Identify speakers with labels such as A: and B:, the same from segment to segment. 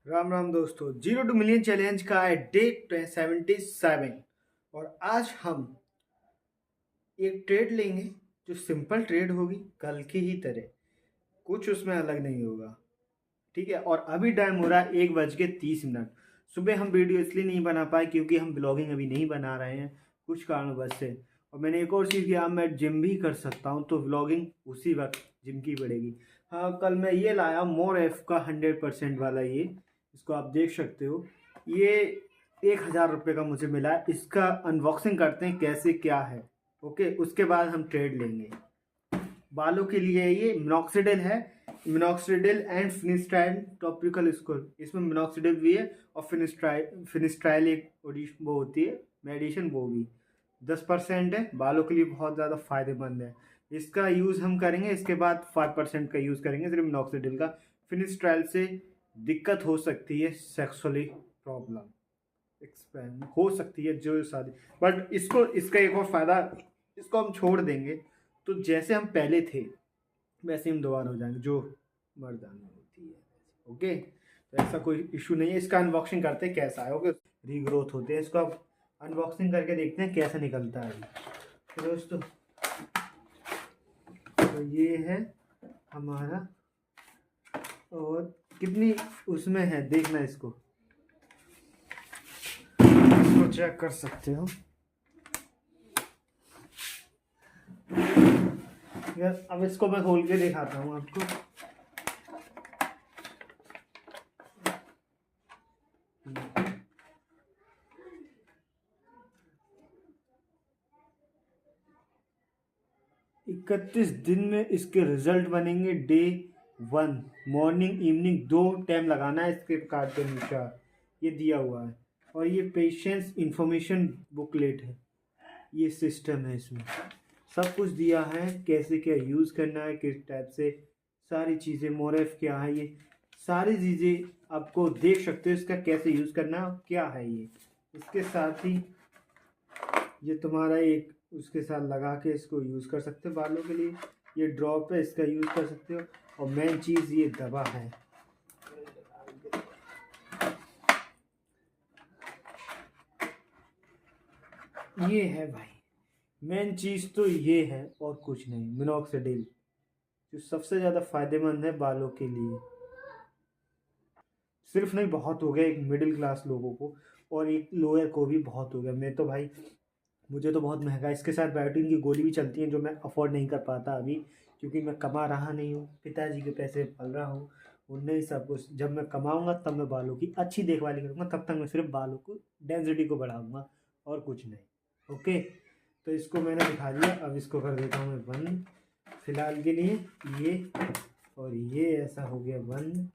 A: राम राम दोस्तों, 0 to million challenge का है डे 77 और आज हम एक ट्रेड लेंगे जो सिंपल ट्रेड होगी कल की ही तरह। कुछ उसमें अलग नहीं होगा, ठीक है। और अभी टाइम हो रहा है 1:30। सुबह हम वीडियो इसलिए नहीं बना पाए क्योंकि हम ब्लॉगिंग अभी नहीं बना रहे हैं कुछ कारणवश से। और मैंने एक और चीज़ किया, मैं जिम भी कर सकता हूँ तो व्लॉगिंग उसी वक्त जिम की पड़ेगी। हाँ, कल मैं ये लाया मोर एफ का 100% वाला, ये इसको आप देख सकते हो। ये 1000 रुपये का मुझे मिला है। इसका अनबॉक्सिंग करते हैं कैसे क्या है, ओके। उसके बाद हम ट्रेड लेंगे। बालों के लिए ये मिनॉक्सिडिल है, मिनॉक्सिडिल एंड फिनिस्ट्राइल टॉपिकल स्कोर। इसमें मिनॉक्सिडिल भी है और फिनिस्ट्राइल एक वो होती है मेडिसिन, वो भी 10% है। बालों के लिए बहुत ज़्यादा फायदेमंद है। इसका यूज़ हम करेंगे, इसके बाद 5% का यूज़ करेंगे सिर्फ मिनॉक्सिडिल का। फिनिस्ट्राइल से दिक्कत हो सकती है, सेक्सुअली प्रॉब्लम एक्सपेंड हो सकती है जो शादी, बट इसका एक और फ़ायदा, इसको हम छोड़ देंगे तो जैसे हम पहले थे वैसे हम दोबारा हो जाएंगे, जो मर्दानी होती है, ओके। तो ऐसा कोई इशू नहीं है। इसका अनबॉक्सिंग करते हैं कैसा है, ओके। रीग्रोथ होते हैं, इसको अब अनबॉक्सिंग करके देखते हैं कैसा निकलता है। तो दोस्तों, तो ये है हमारा, और कितनी उसमें है देखना, इसको चेक कर सकते हो यार। अब इसको मैं खोल के दिखाता हूँ आपको। 31 दिन में इसके रिजल्ट बनेंगे। डे 1 मॉर्निंग इवनिंग 2 टाइम लगाना है इसके कार्ड के अनुसार, ये दिया हुआ है। और ये पेशेंस इंफॉर्मेशन बुकलेट है, ये सिस्टम है, इसमें सब कुछ दिया है, कैसे क्या यूज़ करना है, किस टाइप से, सारी चीज़ें। मोरेफ क्या है, ये सारी चीज़ें आपको देख सकते हो, इसका कैसे यूज़ करना है, क्या है ये। इसके साथ ही ये तुम्हारा एक उसके साथ लगा के इसको यूज़ कर सकते हो बालों के लिए। ये ड्रॉप है, इसका यूज़ कर सकते हो। और मेन चीज़ ये दवा है, ये है भाई। मेन चीज़ तो ये है और कुछ नहीं, मिनॉक्सिडिल, जो सबसे ज़्यादा फायदेमंद है बालों के लिए। सिर्फ नहीं, बहुत हो गया एक मिडिल क्लास लोगों को, और एक लोअर को भी बहुत हो गया। मैं तो भाई, मुझे तो बहुत महंगा। इसके साथ बायोटिन की गोली भी चलती है जो मैं अफोर्ड नहीं कर पाता अभी, क्योंकि मैं कमा रहा नहीं हूँ, पिताजी के पैसे पल रहा हूँ। उनने ही सब कुछ, जब मैं कमाऊँगा तब मैं बालों की अच्छी देखभाल करूँगा, तब तक मैं सिर्फ बालों को डेंसिटी को बढ़ाऊँगा और कुछ नहीं, ओके। तो इसको मैंने दिखा दिया, अब इसको कर देता हूँ मैं बंद फिलहाल के लिए। ये और ये ऐसा हो गया बंद,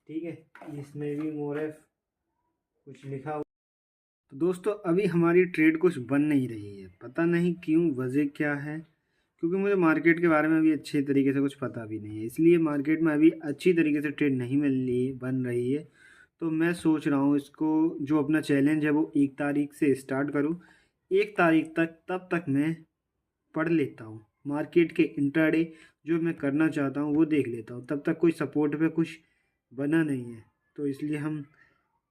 A: ठीक है। इसमें भी मोरेफ कुछ लिखा हुआ। तो दोस्तों, अभी हमारी ट्रेड कुछ बन नहीं रही है, पता नहीं क्यों, वजह क्या है। क्योंकि मुझे मार्केट के बारे में अभी अच्छे तरीके से कुछ पता भी नहीं है, इसलिए मार्केट में अभी अच्छी तरीके से ट्रेड नहीं मिल रही, बन रही है। तो मैं सोच रहा हूँ इसको, जो अपना चैलेंज है वो 1 तारीख से स्टार्ट करूँ। 1 तारीख तक, तब तक मैं पढ़ लेता हूँ मार्केट के इंट्राडे, जो मैं करना चाहता हूँ वो देख लेता हूँ। तब तक कोई सपोर्ट पे कुछ बना नहीं है, तो इसलिए हम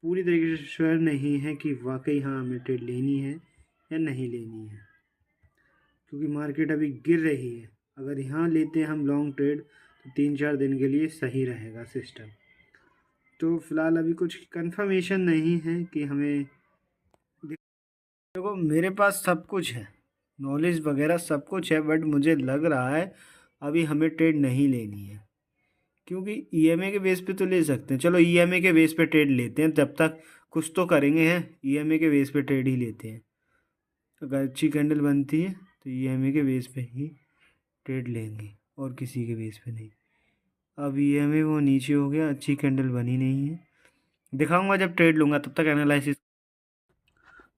A: पूरी तरीके से श्योर नहीं है कि वाकई हाँ हमें ट्रेड लेनी है या नहीं लेनी है, क्योंकि मार्केट अभी गिर रही है। अगर यहाँ लेते हैं हम लॉन्ग ट्रेड तो 3-4 दिन के लिए सही रहेगा सिस्टम। तो फ़िलहाल अभी कुछ कंफर्मेशन नहीं है कि हमें, देखो मेरे पास सब कुछ है, नॉलेज वगैरह सब कुछ है, बट मुझे लग रहा है अभी हमें ट्रेड नहीं लेनी है। क्योंकि ईएमए के बेस पे तो ले सकते हैं, चलो ईएमए के बेस पे ट्रेड लेते हैं, तब तक कुछ तो करेंगे हैं। ईएमए के बेस पे ट्रेड ही लेते हैं, अगर अच्छी कैंडल बनती है तो ईएमए के बेस पे ही ट्रेड लेंगे और किसी के बेस पे नहीं। अब ईएमए वो नीचे हो गया, अच्छी कैंडल बनी नहीं है, दिखाऊंगा जब ट्रेड लूँगा, तब तक एनालिसिस।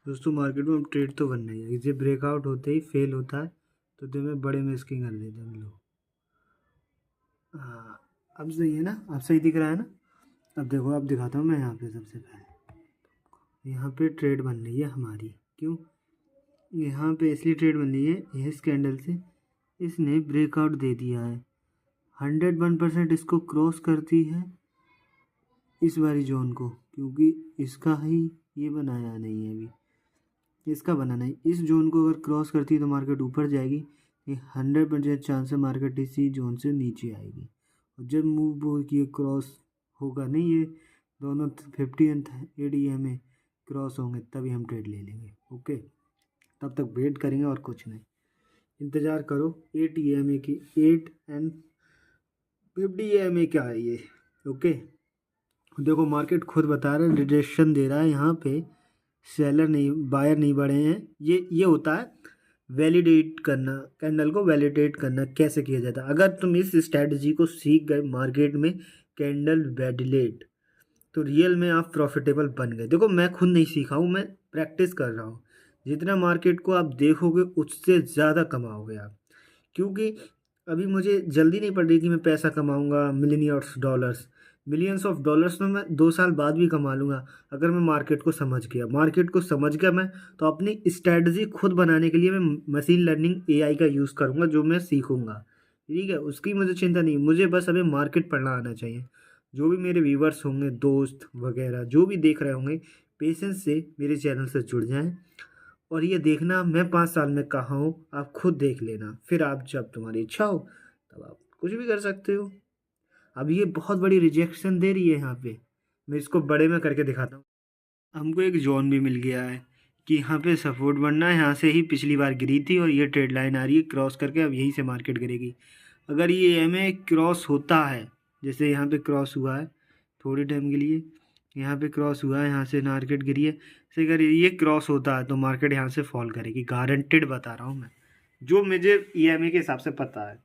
A: दोस्तों, मार्केट में ट्रेड तो बनना ही है, इसे ब्रेकआउट होते ही फेल होता है तो तुम्हें बड़े में स्किंग कर लेते हैं लोग। हाँ, अब सही है ना, अब सही दिख रहा है ना। अब देखो, अब दिखाता हूँ मैं यहाँ पे। सबसे पहले यहाँ पे ट्रेड बन रही है हमारी, क्यों यहाँ पे इसलिए ट्रेड बन रही है, इस कैंडल से इसने ब्रेकआउट दे दिया है। 101% इसको क्रॉस करती है इस वाली जोन को, क्योंकि इसका ही ये बनाया नहीं है, अभी इसका बना नहीं। इस जोन को अगर क्रॉस करती है तो मार्केट ऊपर जाएगी, ये 100% चांस है मार्केट इसी जोन से नीचे आएगी। और जब मूव होगी ये क्रॉस होगा नहीं, ये दोनों 50 एंड 80 EMA क्रॉस होंगे तभी हम ट्रेड ले लेंगे। ओके, तब तक वेट करेंगे और कुछ नहीं, इंतज़ार करो 8 EMA की, 8 एंड 50 EMA क्या है ये। ओके, देखो मार्केट खुद बता रहा है, रिजेक्शन दे रहा है यहाँ पे, सेलर नहीं, बायर नहीं बढ़े हैं। ये होता है वैलिडेट करना, कैंडल को वैलिडेट करना कैसे किया जाता है। अगर तुम इस स्ट्रैटेजी को सीख गए मार्केट में, कैंडल वैलिडेट, तो रियल में आप प्रॉफिटेबल बन गए। देखो मैं खुद नहीं सीखा हूँ, मैं प्रैक्टिस कर रहा हूँ। जितना मार्केट को आप देखोगे उससे ज़्यादा कमाओगे आप, क्योंकि अभी मुझे जल्दी नहीं पड़ रही कि मैं पैसा कमाऊँगा मिलियंस ऑफ डॉलर्स तो मैं 2 साल बाद भी कमा लूँगा, अगर मैं मार्केट को समझ गया मैं, तो अपनी स्ट्रैटेजी खुद बनाने के लिए मैं मशीन लर्निंग AI का यूज़ करूँगा, जो मैं सीखूँगा। ठीक है, उसकी मुझे चिंता नहीं, मुझे बस अभी मार्केट पढ़ना आना चाहिए। जो भी मेरे व्यूवर्स होंगे, दोस्त वगैरह जो भी देख रहे होंगे, पेशेंस से मेरे चैनल से जुड़ जाएं और ये देखना मैं 5 साल में कहाँ हूँ, आप खुद देख लेना। फिर आप जब तुम्हारी इच्छा हो तब आप कुछ भी कर सकते हो। अब ये बहुत बड़ी रिजेक्शन दे रही है यहाँ पे, मैं इसको बड़े में करके दिखाता हूँ। हमको एक जोन भी मिल गया है कि यहाँ पे सपोर्ट बनना है, यहाँ से ही पिछली बार गिरी थी और ये ट्रेड लाइन आ रही है क्रॉस करके, अब यहीं से मार्केट गिरेगी। अगर ये EMA क्रॉस होता है, जैसे यहाँ पे क्रॉस हुआ है थोड़ी टाइम के लिए, यहाँ पे क्रॉस हुआ है, यहाँ से मार्केट गिरी है, से अगर ये क्रॉस होता है तो मार्केट यहाँ से फॉल करेगी, गारंटेड बता रहा हूँ मैं, जो मुझे EMA के हिसाब से पता है।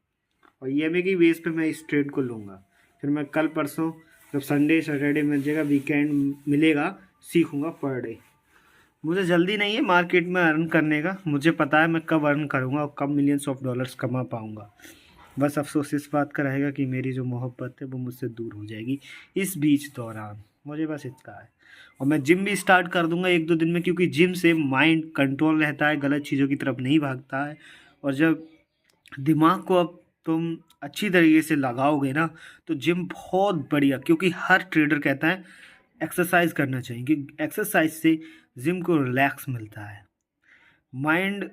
A: और EMA की बेस पे मैं इस ट्रेड को लूँगा। फिर मैं कल परसों जब संडे सैटरडे मिल जाएगा, वीकेंड मिलेगा, सीखूँगा पर डे। मुझे जल्दी नहीं है मार्केट में अर्न करने का, मुझे पता है मैं कब अर्न करूँगा और कब मिलियंस ऑफ डॉलर्स कमा पाऊँगा। बस अफसोस इस बात का रहेगा कि मेरी जो मोहब्बत है वो मुझसे दूर हो जाएगी इस बीच दौरान, मुझे बस इतना है। और मैं जिम भी स्टार्ट कर दूंगा 1-2 दिन में, क्योंकि जिम से माइंड कंट्रोल रहता है, गलत चीज़ों की तरफ नहीं भागता है। और जब दिमाग को अब तुम अच्छी तरीके से लगाओगे ना, तो जिम बहुत बढ़िया, क्योंकि हर ट्रेडर कहता है एक्सरसाइज करना चाहिए, क्योंकि एक्सरसाइज से जिम को रिलैक्स मिलता है। माइंड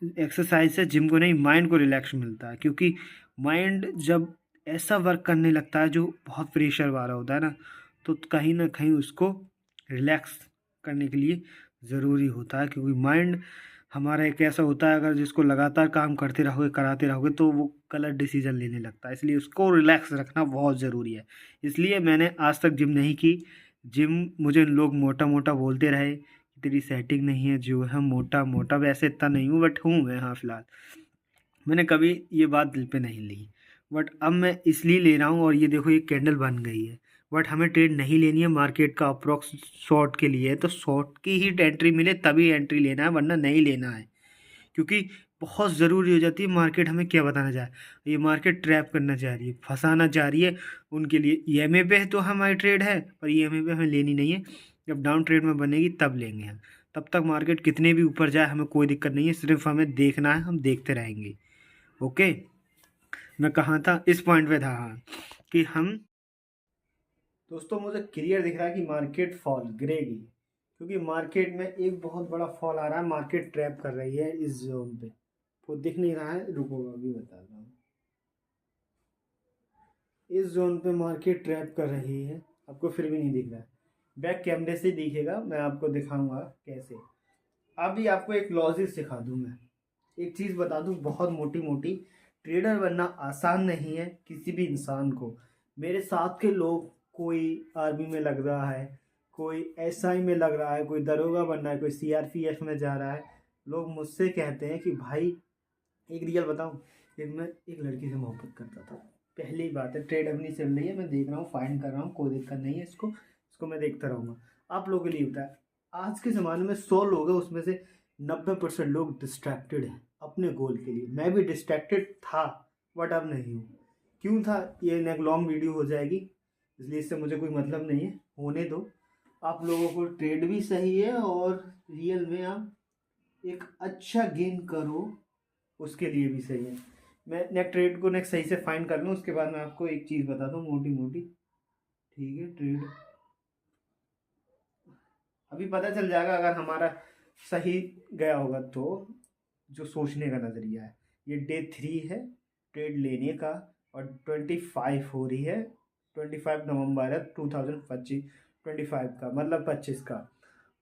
A: एक्सरसाइज से जिम को नहीं, माइंड को रिलैक्स मिलता है, क्योंकि माइंड जब ऐसा वर्क करने लगता है जो बहुत प्रेशर वाला होता है तो कहीं ना कहीं उसको रिलैक्स करने के लिए ज़रूरी होता है। क्योंकि माइंड हमारा एक ऐसा होता है, अगर जिसको लगातार काम करते रहोगे, कराते रहोगे, तो वो गलत डिसीजन लेने लगता है, इसलिए उसको रिलैक्स रखना बहुत ज़रूरी है। इसलिए मैंने आज तक जिम नहीं की। जिम मुझे लोग मोटा मोटा बोलते रहे, तेरी सेटिंग नहीं है, जो है मोटा मोटा, वैसे इतना नहीं हूँ बट हूँ मैं, हाँ फिलहाल मैंने कभी ये बात दिल पे नहीं ली, बट अब मैं इसलिए ले रहा हूँ। और ये देखो ये कैंडल बन गई है, बट हमें ट्रेड नहीं लेनी है मार्केट का अप्रोक्स शॉर्ट के लिए, तो शॉर्ट की ही एंट्री मिले तभी एंट्री लेना है, वरना नहीं लेना है, क्योंकि बहुत ज़रूरी हो जाती है। मार्केट हमें क्या बताना चाह रही है, ये मार्केट ट्रैप करना चाह रही है, फंसाना चाह रही है। उनके लिए EMA पे तो हमारी ट्रेड है, पर EMA पे हमें लेनी नहीं है, जब डाउन ट्रेड में बनेगी तब लेंगे हम। तब तक मार्केट कितने भी ऊपर जाए हमें कोई दिक्कत नहीं है, सिर्फ हमें देखना है, हम देखते रहेंगे। ओके, मैं कहाँ था, इस पॉइंट पे था, हाँ, कि हम दोस्तों मुझे क्लियर दिख रहा है कि मार्केट फॉल गिरेगी, क्योंकि मार्केट में एक बहुत बड़ा फॉल आ रहा है, मार्केट ट्रैप कर रही है इस जोन पे। वो दिख नहीं रहा है, रुको अभी बता रहा हूँ। इस जोन पे मार्केट ट्रैप कर रही है, आपको फिर भी नहीं दिख रहा है, बैक कैमरे से दिखेगा, मैं आपको दिखाऊंगा कैसे। अभी आपको एक लॉजिक सिखा दूँ मैं, एक चीज़ बता दूँ बहुत मोटी मोटी। ट्रेडर बनना आसान नहीं है किसी भी इंसान को। मेरे साथ के लोग, कोई आर्मी में लग रहा है, कोई SI में लग रहा है, कोई दरोगा बन रहा है, कोई CRPF में जा रहा है, लोग मुझसे कहते हैं कि भाई एक रियल बताऊँ, मैं एक लड़की से मोहब्बत करता था। पहली बात है, ट्रेड अपनी चल रही है, मैं देख रहा हूँ, फाइंड कर रहा हूँ, कोई दिक्कत नहीं है, इसको मैं देखता रहूँगा। आप लोगों के लिए होता है, आज के ज़माने में 100 लोग हैं, उसमें से 90% लोग डिस्ट्रैक्टेड हैं अपने गोल के लिए। मैं भी डिस्ट्रैक्टेड था, बट अब नहीं हूँ। क्यों था, ये एक लॉन्ग वीडियो हो जाएगी, इसलिए इससे मुझे कोई मतलब नहीं है, होने दो। आप लोगों को ट्रेड भी सही है और रियल में आप एक अच्छा गेन करो, उसके लिए भी सही है। मैं नेक्स्ट ट्रेड को नेक्स्ट सही से फाइंड कर लूँ, उसके बाद मैं आपको एक चीज़ बता दूँ मोटी मोटी, ठीक है, ट्रेड अभी पता चल जाएगा अगर हमारा सही गया होगा तो। जो सोचने का नज़रिया है, ये डे 3 है ट्रेड लेने का, और 25 हो रही है, 25 नवंबर है 2025 का, मतलब 25 का।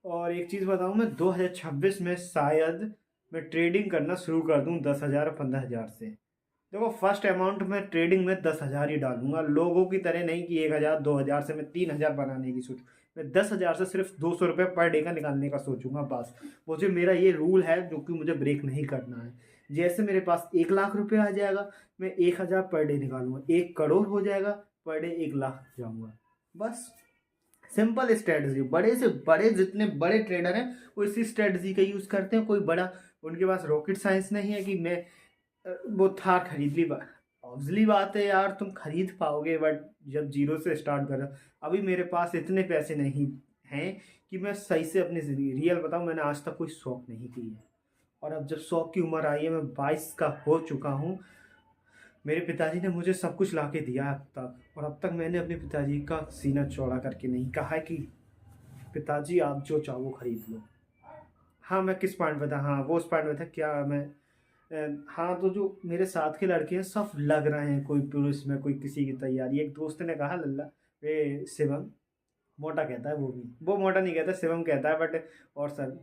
A: और एक चीज़ बताऊँ, मैं 2026 में शायद मैं ट्रेडिंग करना शुरू कर दूँ 10,000 15,000 से। देखो, फर्स्ट अमाउंट में ट्रेडिंग में 10,000 ही डालूंगा, लोगों की तरह नहीं कि 1,000 2,000 से मैं 3,000 बनाने की सोच। मैं 10,000 से सिर्फ 200 रुपये पर डे का निकालने का सोचूंगा बस। मुझे, मेरा ये रूल है जो कि मुझे ब्रेक नहीं करना है। जैसे मेरे पास 1,00,000 रुपये आ जाएगा, मैं 1,000 पर डे निकालूंगा, 1 करोड़ हो जाएगा पर डे 1,00,000 जाऊंगा बस। Simple strategy. बड़े से बड़े जितने बड़े ट्रेडर हैं वो इसी स्ट्रेटजी का यूज़ करते हैं। कोई बड़ा, उनके पास रॉकेट साइंस नहीं है कि मैं वो थार खरीद ली। ऑब्वियसली बात है यार, तुम खरीद पाओगे बट जब जीरो से स्टार्ट कर रहे हो। अभी मेरे पास इतने पैसे नहीं हैं कि मैं सही से अपनी जिंदगी, रियल बताऊं, मैंने आज तक कोई शौक नहीं की है। और अब जब शौक की उम्र आई है, मैं 22 का हो चुका हूँ। मेरे पिताजी ने मुझे सब कुछ ला के दिया है अब तक, और अब तक मैंने अपने पिताजी का सीना चौड़ा करके नहीं कहा है कि पिताजी आप जो चाहो खरीद लो। हाँ, मैं किस पॉइंट पे था, हाँ वो उस पॉइंट पे था क्या मैं हाँ, तो जो मेरे साथ के लड़के हैं सब लग रहे हैं, कोई पुलिस में, कोई किसी की तैयारी। एक दोस्त ने कहा, लल्ला वे शिवम, मोटा कहता है वो भी, वो मोटा नहीं कहता, शिवम कहता है बट। और सर,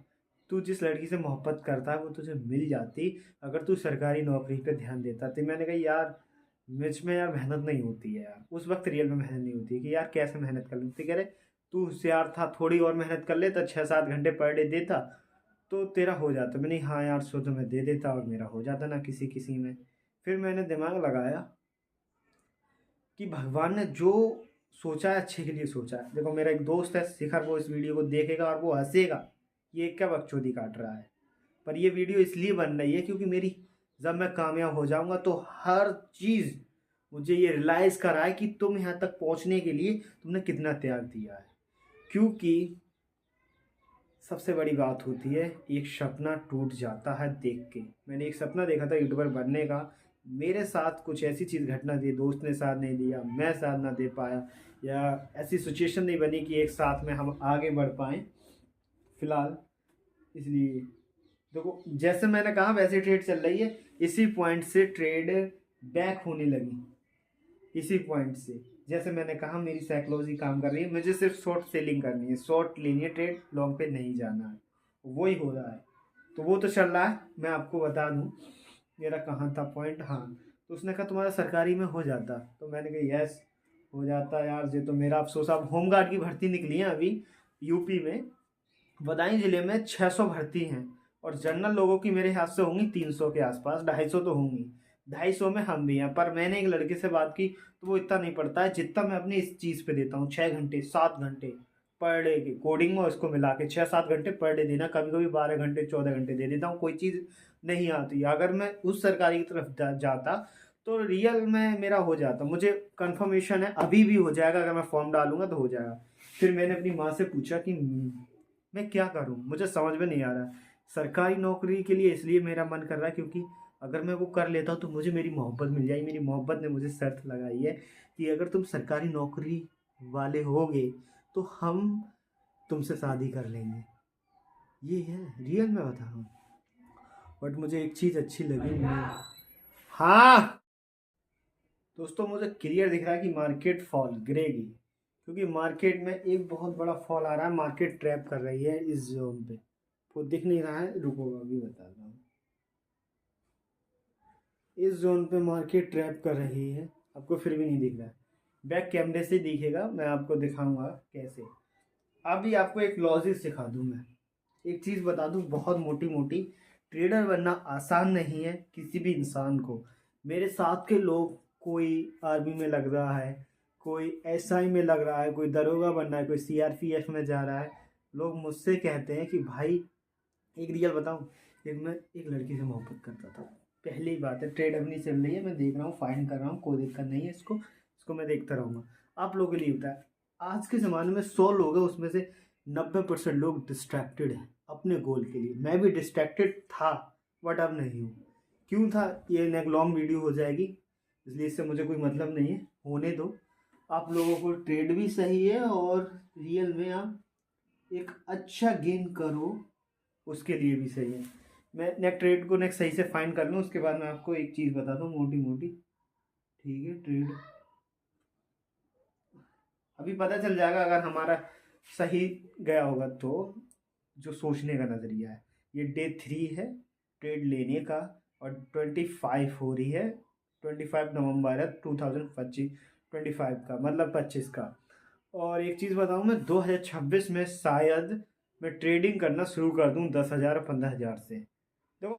A: तू जिस लड़की से मोहब्बत करता है वो तुझे मिल जाती अगर तू सरकारी नौकरी पे ध्यान देता। तो मैंने कहा यार, मुझ में यार मेहनत नहीं होती है यार, उस वक्त रियल में मेहनत नहीं होती है कि यार कैसे मेहनत कर लूँ। तो कह रहे तू होशियार था, थोड़ी और मेहनत कर ले तो 6-7 घंटे पर डे देता तो तेरा हो जाता। मैंने, हाँ यार सो तो मैं दे देता और मेरा हो जाता ना किसी किसी में। फिर मैंने दिमाग लगाया कि भगवान ने जो सोचा है अच्छे के लिए सोचा है। देखो, मेरा एक दोस्त है शिखर, वो इस वीडियो को देखेगा और वो हंसेगा ये क्या बकचोदी काट रहा है। पर ये वीडियो इसलिए बन रही है क्योंकि मेरी, जब मैं कामयाब हो जाऊंगा तो हर चीज़ मुझे ये रियलाइज़ करा है कि तुम यहाँ तक पहुँचने के लिए तुमने कितना त्याग दिया है। क्योंकि सबसे बड़ी बात होती है, एक सपना टूट जाता है देख के। मैंने एक सपना देखा था यूट्यूबर बनने का, मेरे साथ कुछ ऐसी चीज़ घटना दी, दोस्त ने साथ नहीं दिया, मैं साथ ना दे पाया, या ऐसी सिचुएशन नहीं बनी कि एक साथ में हम आगे बढ़ पाएँ फिलहाल। इसलिए देखो, जैसे मैंने कहा वैसे ट्रेड चल रही है, इसी पॉइंट से ट्रेड बैक होने लगी, इसी पॉइंट से। जैसे मैंने कहा, मेरी साइकोलॉजी काम कर रही है, मुझे सिर्फ शॉर्ट सेलिंग करनी है, शॉर्ट लेनी है ट्रेड, लॉन्ग पे नहीं जाना है, वही हो रहा है। तो वो तो चल रहा है। मैं आपको बता दूं मेरा कहाँ था पॉइंट। हाँ, तो उसने कहा तुम्हारा सरकारी में हो जाता, तो मैंने कहा यस हो जाता यार। ये तो मेरा अफसोस। अब होमगार्ड की भर्ती निकली है अभी यूपी में, बदायूं जिले में 600 भर्ती हैं, और जनरल लोगों की मेरे हिसाब से होंगी 300 के आसपास, 250 तो होंगी। 250 में हम भी हैं। पर मैंने एक लड़के से बात की तो वो इतना नहीं पड़ता है जितना मैं अपनी इस चीज़ पे देता हूँ। 6 घंटे 7 घंटे पर डे की कोडिंग में, उसको मिला के 6-7 घंटे पर डे देना, कभी कभी 12 घंटे 14 घंटे दे देता हूँ। कोई चीज़ नहीं आती, अगर मैं उस सरकारी की तरफ जाता तो रियल में मेरा हो जाता। मुझे कंफर्मेशन है अभी भी हो जाएगा, अगर मैं फॉर्म डालूंगा तो हो जाएगा। फिर मैंने अपनी माँ से पूछा कि मैं क्या करूं, मुझे समझ में नहीं आ रहा। सरकारी नौकरी के लिए इसलिए मेरा मन कर रहा है क्योंकि अगर मैं वो कर लेता हूँ तो मुझे मेरी मोहब्बत मिल जाएगी। मेरी मोहब्बत ने मुझे शर्त लगाई है कि अगर तुम सरकारी नौकरी वाले होगे तो हम तुमसे शादी कर लेंगे। ये है रियल में बता रहा हूँ। बट मुझे एक चीज़ अच्छी लगी, हाँ दोस्तों, मुझे क्लियर दिख रहा है कि मार्केट फॉल गिरेगी, क्योंकि मार्केट में एक बहुत बड़ा फॉल आ रहा है। मार्केट ट्रैप कर रही है इस जोन पे। वो दिख नहीं रहा है, रुको अभी बताता हूँ। इस जोन पे मार्केट ट्रैप कर रही है, आपको फिर भी नहीं दिख रहा है। बैक कैमरे से दिखेगा, मैं आपको दिखाऊंगा कैसे। अभी आपको एक लॉजिक सिखा दूँ मैं, एक चीज़ बता दूँ बहुत मोटी मोटी। ट्रेडर बनना आसान नहीं है किसी भी इंसान को। मेरे साथ के लोग, कोई आर्मी में लग रहा है, कोई एसआई में लग रहा है, कोई दरोगा बनना है, कोई सीआरपीएफ में जा रहा है। लोग मुझसे कहते हैं कि भाई, एक रियल बताऊं, मैं एक लड़की से मोहब्बत करता था। पहली बात है, ट्रेड अभी नहीं चल रही है, मैं देख रहा हूँ, फाइंड कर रहा हूँ, कोई दिक्कत नहीं है, इसको मैं देखता रहूँगा। आप लोगों के लिए होता है, आज के ज़माने में 100 लोग हैं, उसमें से 90% लोग डिस्ट्रैक्टेड हैं अपने गोल के लिए। मैं भी डिस्ट्रैक्टेड था बट अब नहीं हूँ। क्यों था, ये एक लॉन्ग वीडियो हो जाएगी, इसलिए इससे मुझे कोई मतलब नहीं है, होने दो। आप लोगों को ट्रेड भी सही है और रियल में आप एक अच्छा गेन करो उसके लिए भी सही है। मैं नेक्स्ट ट्रेड को नेक्स्ट सही से फाइंड कर लूँ, उसके बाद मैं आपको एक चीज़ बताता हूँ मोटी मोटी। ठीक है, ट्रेड अभी पता चल जाएगा अगर हमारा सही गया होगा तो। जो सोचने का नज़रिया है, ये डे 3 है ट्रेड लेने का, और 25 हो रही है, 25 नवंबर है 2025, 25 का मतलब 25 का। और एक चीज़ बताऊँ, मैं 2026 में शायद मैं ट्रेडिंग करना शुरू कर दूँ 10,000 15,000 से। देखो,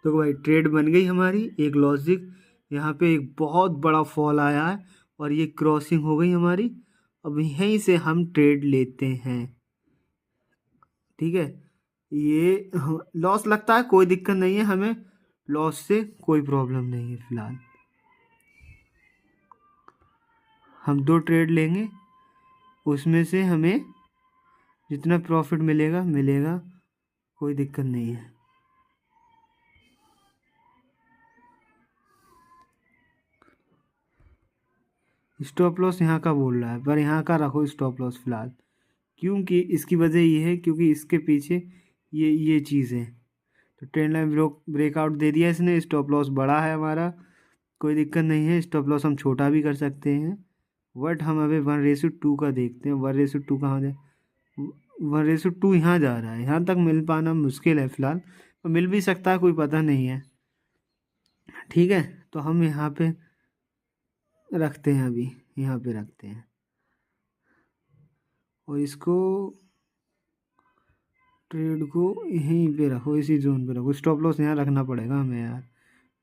A: तो भाई ट्रेड बन गई हमारी एक लॉजिक। यहाँ पे एक बहुत बड़ा फॉल आया है और ये क्रॉसिंग हो गई हमारी। अब यहीं से हम ट्रेड लेते हैं। ठीक है, ये लॉस लगता है, कोई दिक्कत नहीं है, हमें लॉस से कोई प्रॉब्लम नहीं है फिलहाल। हम 2 ट्रेड लेंगे, उसमें से हमें जितना प्रॉफिट मिलेगा मिलेगा, कोई दिक्कत नहीं है। स्टॉप लॉस यहाँ का बोल रहा है, पर यहाँ का रखो स्टॉप लॉस फिलहाल, क्योंकि इसकी वजह ये है क्योंकि इसके पीछे ये चीज़ है। तो ट्रेंड लाइन ब्रेकआउट दे दिया इसने, स्टॉप लॉस बड़ा है हमारा, कोई दिक्कत नहीं है। स्टॉप लॉस हम छोटा भी कर सकते हैं, बट हम अभी 1:2 का देखते हैं। 1:2 कहाँ जाए, 1:2 यहाँ जा रहा है, यहाँ तक मिल पाना मुश्किल है फिलहाल, तो मिल भी सकता है, कोई पता नहीं है। ठीक है, तो हम यहाँ पे रखते हैं, अभी यहाँ पे रखते हैं, और इसको ट्रेड को यहीं पे रखो, इसी जोन पे रखो। स्टॉप लॉस यहाँ रखना पड़ेगा हमें यार,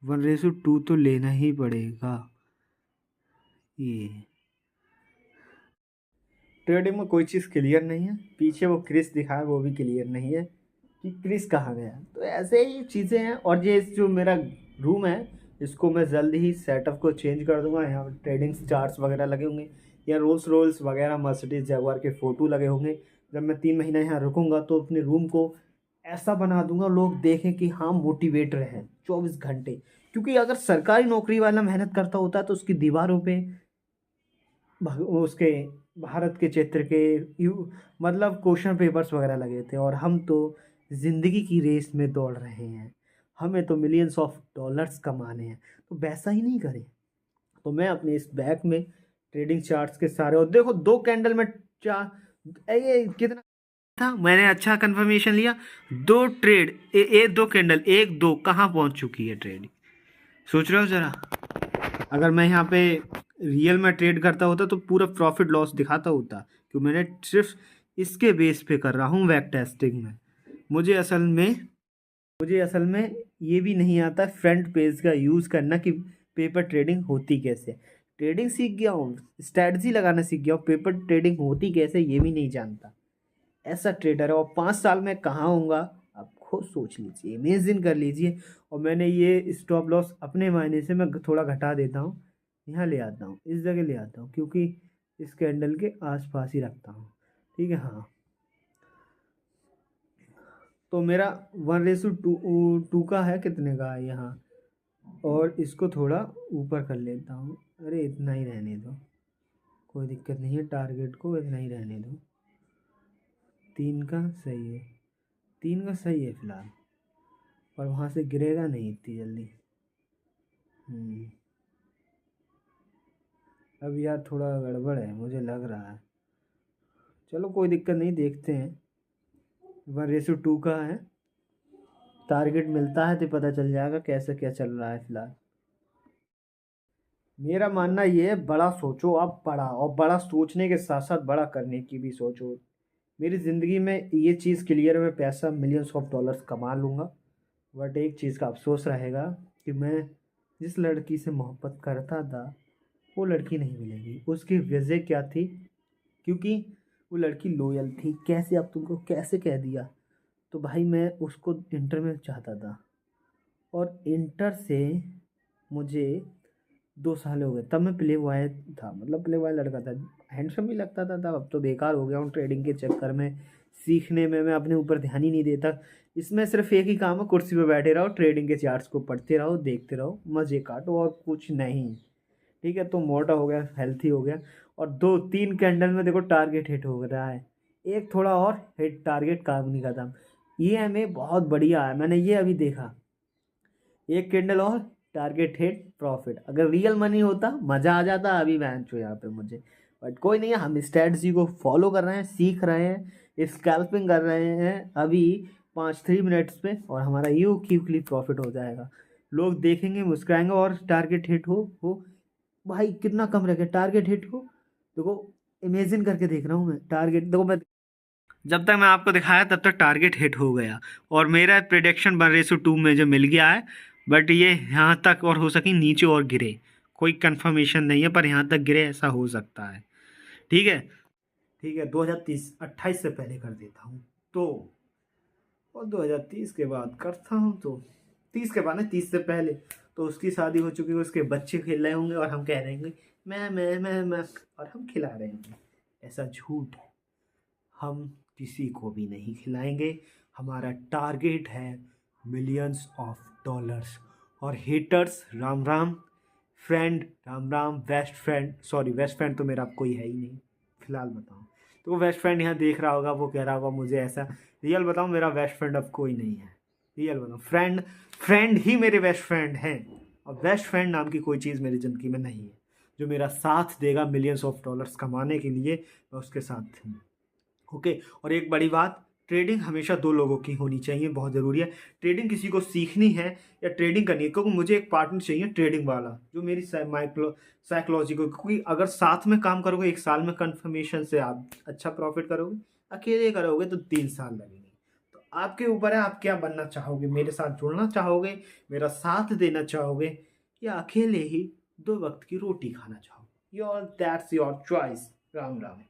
A: 1:2 तो लेना ही पड़ेगा। ये ट्रेडिंग में कोई चीज़ क्लियर नहीं है, पीछे वो क्रिस दिखाया वो भी क्लियर नहीं है कि क्रिस कहाँ गया। तो ऐसे ही चीज़ें हैं। और ये जो मेरा रूम है, इसको मैं जल्दी ही सेटअप को चेंज कर दूंगा। यहाँ ट्रेडिंग चार्ट्स वगैरह लगे होंगे, या रोल्स रोल्स वगैरह मर्सिडीज जगुआर के फ़ोटो लगे होंगे। जब मैं 3 महीना यहाँ रुकूंगा तो अपने रूम को ऐसा बना दूंगा, लोग देखें कि हाँ मोटिवेट रहें 24 घंटे। क्योंकि अगर सरकारी नौकरी वाला मेहनत करता होता तो उसकी दीवारों पे उसके भारत के चित्र के मतलब क्वेश्चन पेपर्स वगैरह लगे थे। और हम तो ज़िंदगी की रेस में दौड़ रहे हैं, हमें तो मिलियंस ऑफ डॉलर्स कमाने हैं, तो वैसा ही नहीं करें। तो मैं अपने इस बैग में ट्रेडिंग चार्ट्स के सारे, और देखो 2 कैंडल में ये कितना था, मैंने अच्छा कंफर्मेशन लिया। 2 ट्रेड, 2 कैंडल, 1 2 कहाँ पहुंच चुकी है ट्रेड, सोच रहे हो जरा। अगर मैं यहाँ पे रियल में ट्रेड करता होता तो पूरा प्रॉफिट लॉस दिखाता होता, क्योंकि मैंने सिर्फ इसके बेस पे कर रहा हूँ बैक टेस्टिंग में। मुझे असल में ये भी नहीं आता फ्रंट पेज का यूज़ करना कि पेपर ट्रेडिंग होती कैसे। ट्रेडिंग सीख गया हूँ, स्ट्रैटेजी लगाना सीख गया हूँ, पेपर ट्रेडिंग होती कैसे ये भी नहीं जानता। ऐसा ट्रेडर है, और 5 साल में कहाँ होऊंगा आप खुद सोच लीजिए, इमेजिन कर लीजिए। और मैंने ये स्टॉप लॉस अपने मायने से मैं थोड़ा घटा देता हूँ, यहाँ ले आता हूँ, इस जगह ले आता हूँ, क्योंकि इस कैंडल के आसपास ही रखता हूँ। ठीक है, हाँ। तो मेरा 1:2 का है, कितने का है यहाँ, और इसको थोड़ा ऊपर कर लेता हूँ। अरे इतना ही रहने दो, कोई दिक्कत नहीं है, टारगेट को इतना ही रहने दो। 3 का सही है, 3 का सही है फिलहाल, और वहाँ से गिरेगा नहीं इतनी जल्दी। अब यार थोड़ा गड़बड़ है मुझे लग रहा है, चलो कोई दिक्कत नहीं, देखते हैं। 1:2 का है, टारगेट मिलता है तो पता चल जाएगा कैसे क्या चल रहा है फिलहाल। मेरा मानना ये है, बड़ा सोचो आप, बड़ा, और बड़ा सोचने के साथ साथ बड़ा करने की भी सोचो। मेरी ज़िंदगी में ये चीज़ क्लियर है, मैं पैसा मिलियंस ऑफ डॉलर्स कमा लूँगा, बट एक चीज़ का अफसोस रहेगा कि मैं जिस लड़की से मोहब्बत करता था वो लड़की नहीं मिलेगी। उसकी वजह क्या थी, क्योंकि वो लड़की लोयल थी। कैसे, अब तुमको कैसे कह दिया। तो भाई मैं उसको इंटर में चाहता था, और इंटर से मुझे 2 साल हो गए, तब मैं प्ले बॉय था, मतलब प्ले बॉय लड़का था, हैंडसम भी लगता था तब। अब तो बेकार हो गया हूँ ट्रेडिंग के चक्कर में, सीखने में मैं अपने ऊपर ध्यान ही नहीं देता। इसमें सिर्फ एक ही काम है, कुर्सी पे बैठे रहो, ट्रेडिंग के चार्ट्स को पढ़ते रहो, देखते रहो, मज़े काटो, और कुछ नहीं। ठीक है, तो मोटा हो गया, हेल्थी हो गया, और 2-3 कैंडल में देखो टारगेट हिट हो रहा है, एक थोड़ा और हिट, टारगेट काम नहीं खत्म। ये हमें बहुत बढ़िया है, मैंने ये अभी देखा, एक कैंडल और टारगेट हिट प्रॉफिट। अगर रियल मनी होता मज़ा आ जाता अभी बेंच हो यहाँ पे मुझे, बट कोई नहीं है, हम स्ट्रेटजी को फॉलो कर रहे हैं, सीख रहे हैं, स्कैल्पिंग कर रहे हैं अभी 5-3 मिनट्स पे, और हमारा यू क्विकली प्रॉफिट हो जाएगा। लोग देखेंगे, मुस्कुराएंगे, और टारगेट हिट हो भाई कितना कम रह गया, टारगेट हिट हो। देखो इमेजिन करके देख रहा हूँ मैं, टारगेट देखो, मैं जब तक मैं आपको दिखाया तब तक टारगेट हिट हो गया, और मेरा प्रिडिक्शन 1:2 में जो मिल गया है, बट ये यहाँ तक और हो सके नीचे और गिरे, कोई कंफर्मेशन नहीं है, पर यहाँ तक गिरे ऐसा हो सकता है। ठीक है, ठीक है, 2028 से पहले कर देता हूँ तो, और 2030 के बाद करता हूँ तो, 30 के बाद नहीं, 30 से पहले तो उसकी शादी हो चुकी है, उसके बच्चे खेल रहे होंगे, और हम कह रहे होंगे मैं, और हम खिला रहे होंगे। ऐसा झूठ है, हम किसी को भी नहीं खिलाएंगे। हमारा टारगेट है मिलियंस ऑफ डॉलर्स। और haters Ram Ram, friend Ram Ram, best friend, sorry best friend तो मेरा कोई है ही नहीं फिलहाल, बताओ। तो वो बेस्ट फ्रेंड यहाँ देख रहा होगा, वो कह रहा होगा मुझे ऐसा, रियल बताओ मेरा बेस्ट फ्रेंड अब कोई नहीं है, रियल बताओ, फ्रेंड फ्रेंड ही मेरे बेस्ट फ्रेंड हैं, और बेस्ट फ्रेंड नाम की कोई चीज़ मेरी ज़िंदगी में नहीं है। जो मेरा साथ देगा मिलियंस ऑफ डॉलर्स कमाने के लिए, मैं उसके साथ हूँ। ओके, और एक बड़ी बात, ट्रेडिंग हमेशा 2 लोगों की होनी चाहिए, बहुत ज़रूरी है। ट्रेडिंग किसी को सीखनी है या ट्रेडिंग करनी है, क्योंकि मुझे एक पार्टनर चाहिए ट्रेडिंग वाला, जो मेरी साइकोलॉजी को, क्योंकि अगर साथ में काम करोगे 1 साल में कन्फर्मेशन से आप अच्छा प्रॉफिट करोगे, अकेले करोगे तो 3 साल लगेंगे। तो आपके ऊपर है, आप क्या बनना चाहोगे, मेरे साथ जुड़ना चाहोगे, मेरा साथ देना चाहोगे, या अकेले ही 2 वक्त की रोटी खाना चाहोगे। That's your choice. Ram Ram.